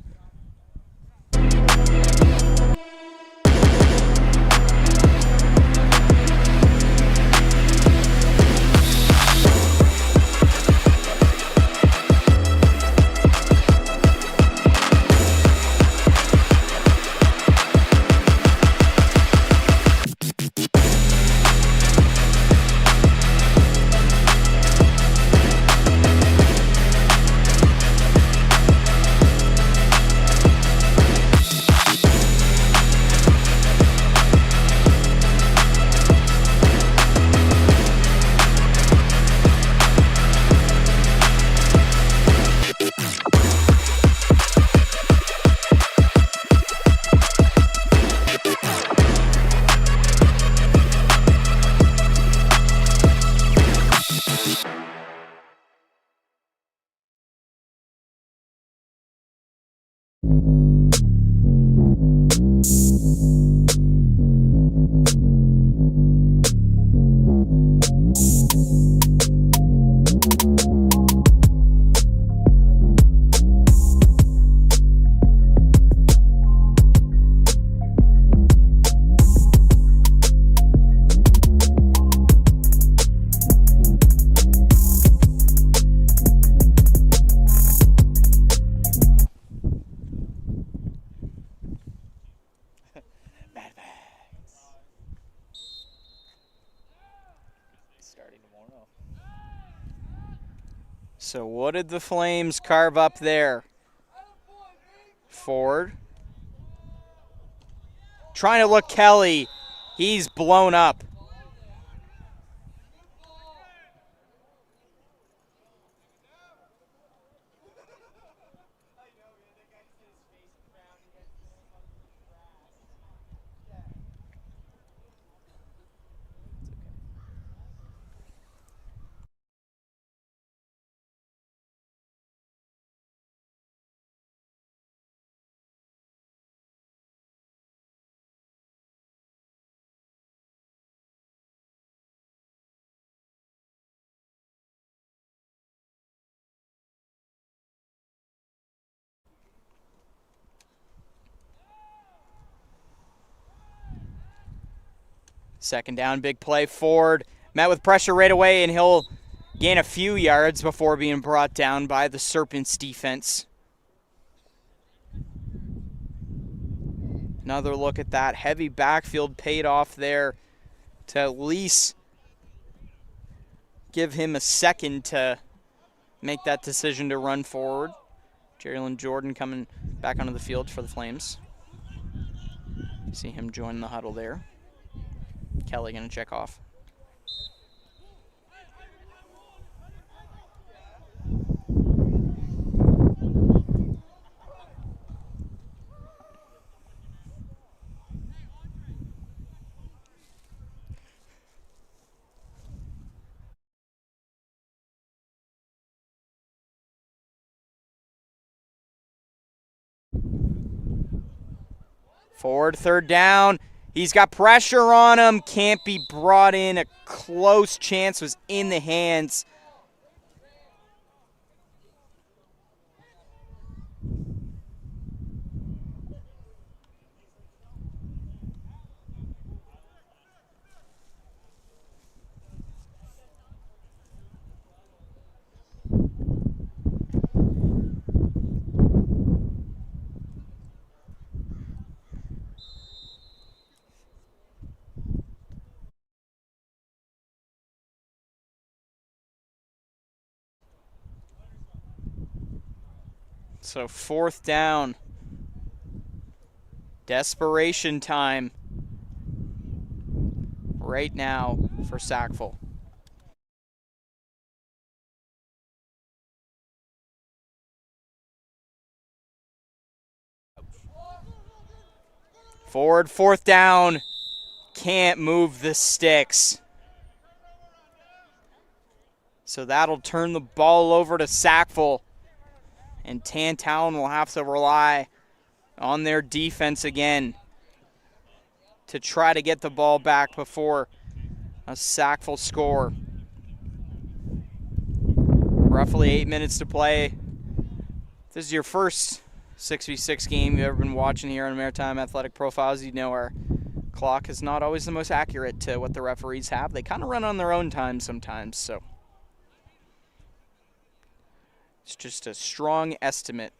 [SPEAKER 2] Starting tomorrow.
[SPEAKER 1] So what did the Flames carve up there? Ford. Trying to look Kelly. He's blown up. Second down, big play. Ford met with pressure right away, and he'll gain a few yards before being brought down by the Serpents defense. Another look at that. Heavy backfield paid off there to at least give him a second to make that decision to run forward. Jerrylyn Jordan coming back onto the field for the Flames. See him join the huddle there. Kelly going to check off. Forward, third down. He's got pressure on him. Can't be brought in. A close chance was in the hands. So fourth down. Desperation time right now for Sackville. Forward, fourth down. Can't move the sticks. So that'll turn the ball over to Sackville. And Tantalon will have to rely on their defense again to try to get the ball back before a Sackville score. Roughly 8 minutes to play. If this is your first 6v6 game you've ever been watching here on Maritime Athletic Profiles, you know our clock is not always the most accurate to what the referees have. They kind of run on their own time sometimes, so it's just a strong estimate.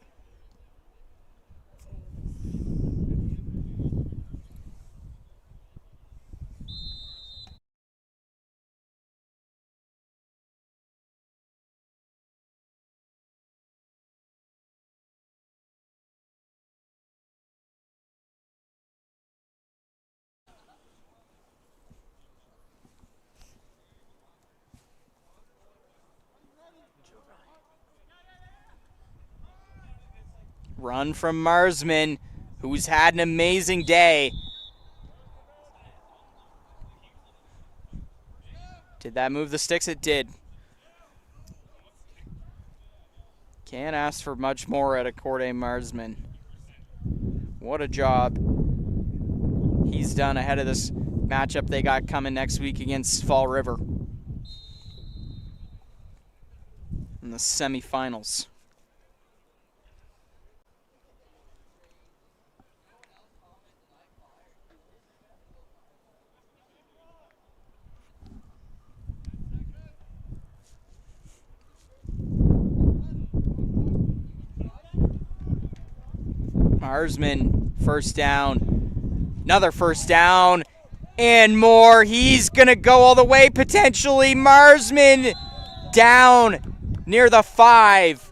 [SPEAKER 1] Run from Marsman, who's had an amazing day. Did that move the sticks? It did. Can't ask for much more at a Corday Marsman. What a job he's done ahead of this matchup they got coming next week against Fall River in the semifinals. Marsman, first down. Another first down. And more. He's going to go all the way, potentially. Marsman down near the 5.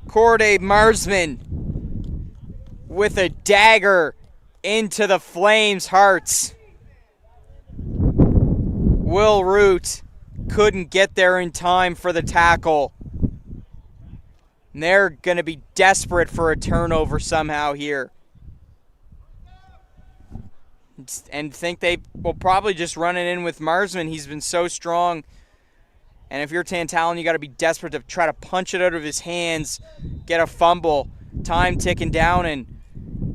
[SPEAKER 1] Corday Marsman with a dagger into the Flames' hearts. Will Root couldn't get there in time for the tackle. And they're going to be desperate for a turnover somehow here. And think they will probably just run it in with Marsman. He's been so strong. And if you're Tantalon, you got to be desperate to try to punch it out of his hands, get a fumble, time ticking down, and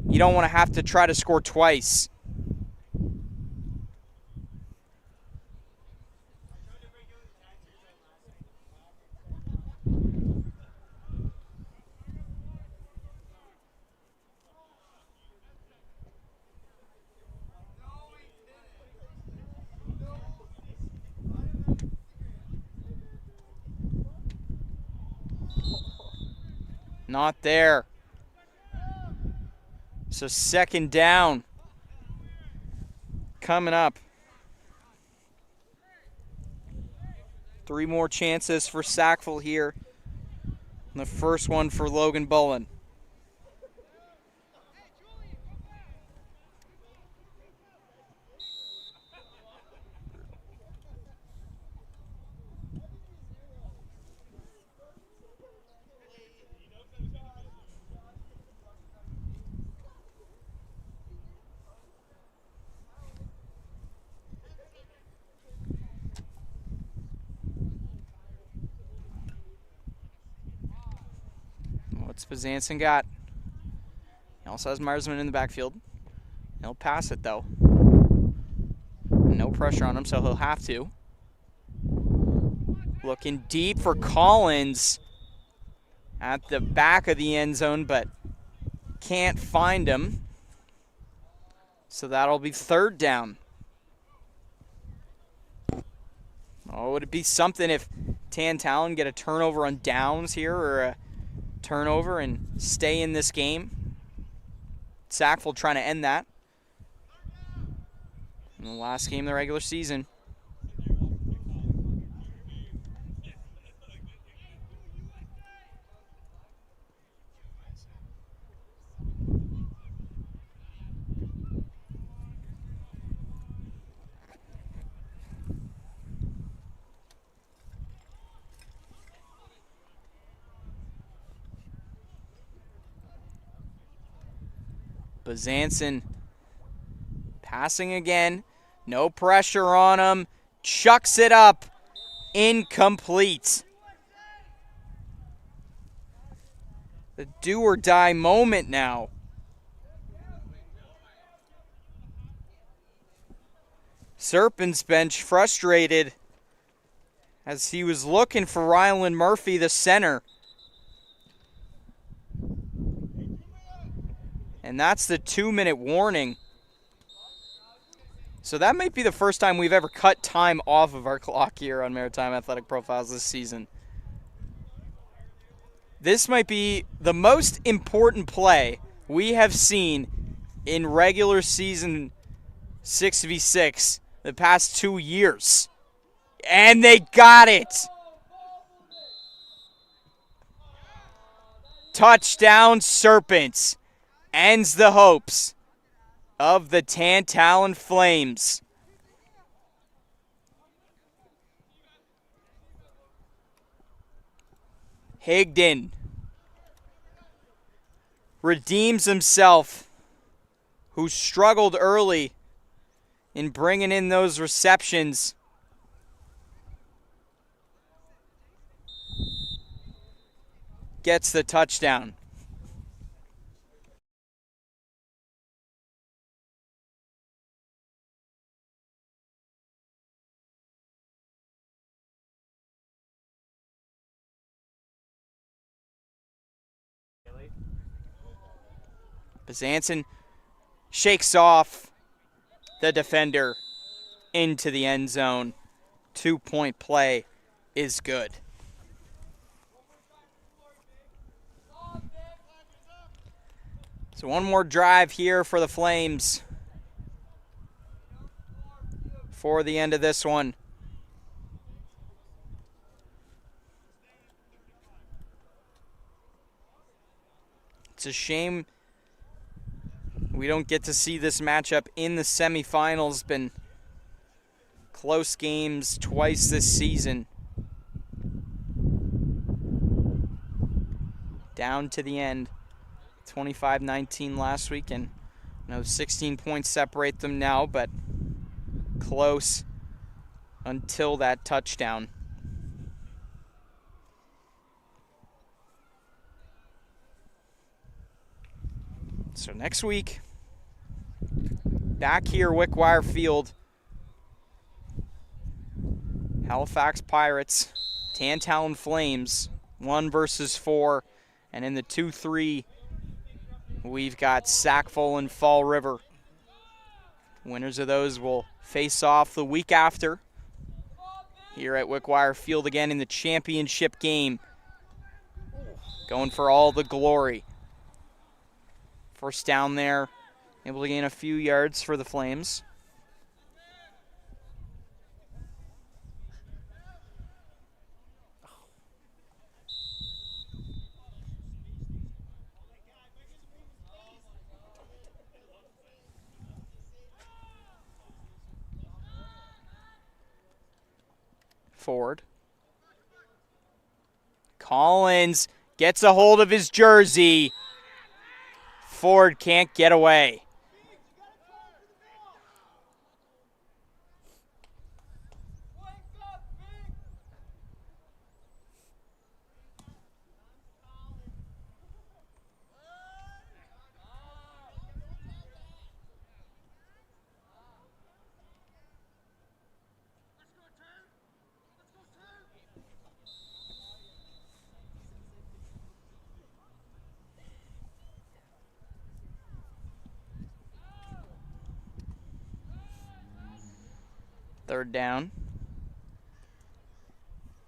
[SPEAKER 1] you don't want to have to try to score twice. Not there. So second down coming up. 3 more chances for Sackville here. And the first one for Logan Bullen. What's Bazanson got? He also has Meyersman in the backfield. He'll pass it, though. No pressure on him, so he'll have to. Looking deep for Collins at the back of the end zone, but can't find him. So that'll be third down. Oh, would it be something if Tantallon get a turnover on downs here, or a turnover and stay in this game? Sackville trying to end that in the last game of the regular season. Bazanson passing again. No pressure on him. Chucks it up. Incomplete. The do or die moment now. Serpents bench frustrated as he was looking for Rylan Murphy, the center. And that's the 2-minute warning. So that might be the first time we've ever cut time off of our clock here on Maritime Athletic Profiles this season. This might be the most important play we have seen in regular season 6v6 the past 2 years. And they got it! Touchdown Serpents. Ends the hopes of the Tantallon Flames. Higdon redeems himself, who struggled early in bringing in those receptions. Gets the touchdown. Bazanson shakes off the defender into the end zone. 2-point play is good. So one more drive here for the Flames for the end of this one. It's a shame we don't get to see this matchup in the semifinals. Been close games twice this season. Down to the end. 25-19 last week, and 16 points separate them now, but close until that touchdown. So next week, back here, Wickwire Field, Halifax Pirates, Tantallon Flames, 1 versus 4, and in the 2-3, we've got Sackville and Fall River. Winners of those will face off the week after here at Wickwire Field again in the championship game. Going for all the glory. First down there, able to gain a few yards for the Flames. Ford. Collins gets a hold of his jersey. Ford can't get away. Third down.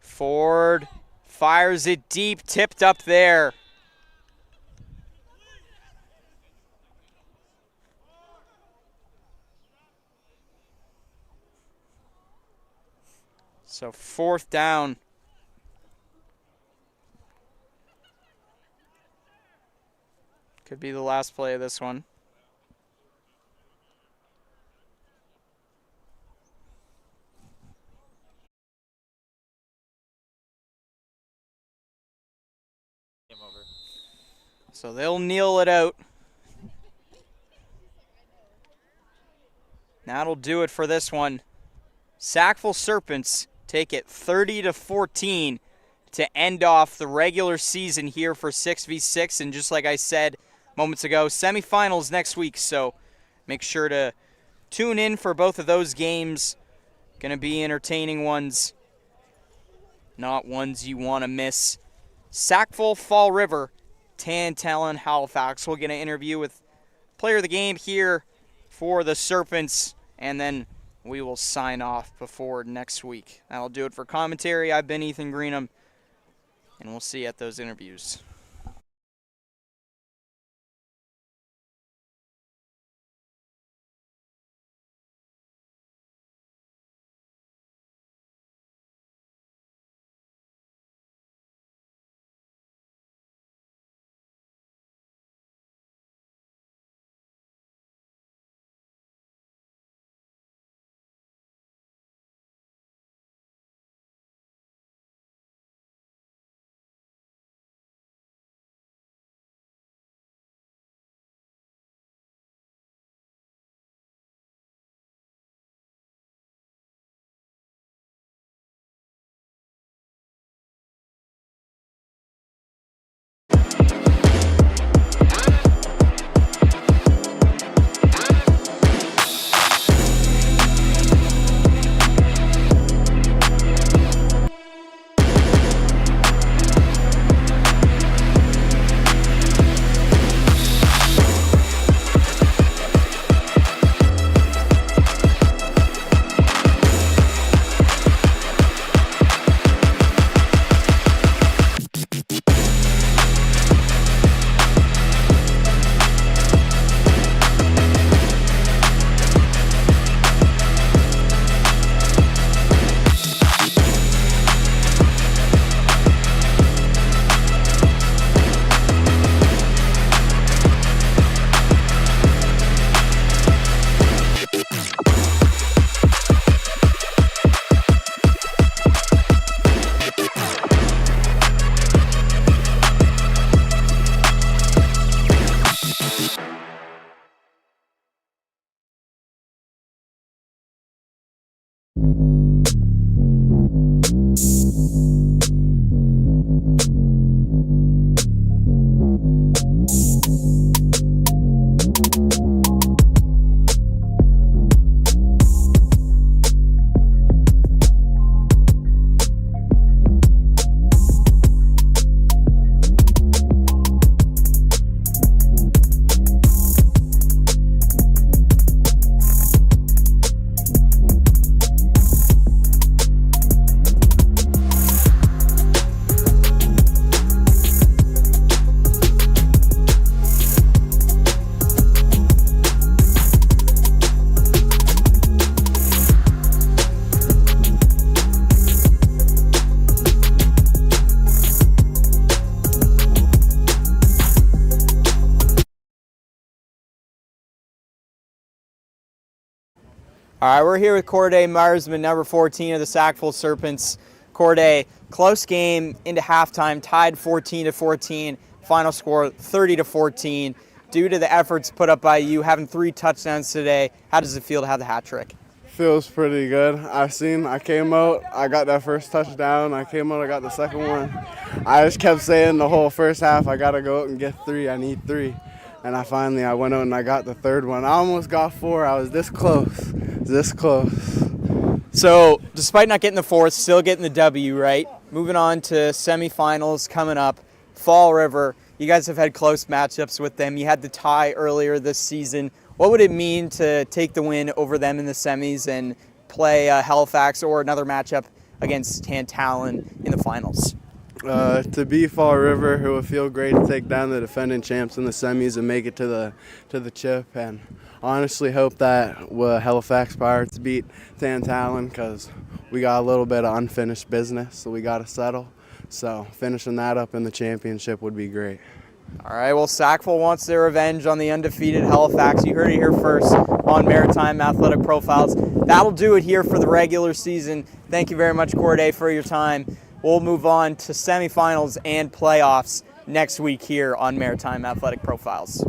[SPEAKER 1] Ford fires it deep, tipped up there. So fourth down. Could be the last play of this one.
[SPEAKER 2] Game over.
[SPEAKER 1] So they'll kneel it out. That'll do it for this one. Sackville Serpents take it 30-14 to end off the regular season here for 6v6. And just like I said moments ago, semifinals next week. So make sure to tune in for both of those games. Going to be entertaining ones, not ones you want to miss. Sackville, Fall River, Tantallon, Halifax. We'll get an interview with player of the game here for the Serpents, and then we will sign off before next week. That'll do it for commentary. I've been Ethan Greenham, and we'll see you at those interviews. All right, we're here with Corday Marsman, number 14 of the Sackville Serpents. Corday, close game into halftime, tied 14-14. Final score 30-14. Due to the efforts put up by you, having 3 touchdowns today, how does it feel to have the hat trick?
[SPEAKER 3] Feels pretty good. I came out, I got that first touchdown. I came out, I got the second one. I just kept saying the whole first half, I got to go out and get 3. I need 3. And I went out and I got the third one. I almost got 4. I was this close.
[SPEAKER 1] So, despite not getting the 4th, still getting the W, right? Moving on to semifinals coming up. Fall River, you guys have had close matchups with them. You had the tie earlier this season. What would it mean to take the win over them in the semis and play Halifax or another matchup against Tantallon in the finals?
[SPEAKER 3] To beat Fall River, it would feel great to take down the defending champs in the semis and make it to the chip. And honestly, hope that Halifax Pirates beat Tantallon because we got a little bit of unfinished business, so we got to settle. So finishing that up in the championship would be great.
[SPEAKER 1] All right, well, Sackville wants their revenge on the undefeated Halifax. You heard it here first on Maritime Athletic Profiles. That'll do it here for the regular season. Thank you very much, Corday, for your time. We'll move on to semifinals and playoffs next week here on Maritime Athletic Profiles.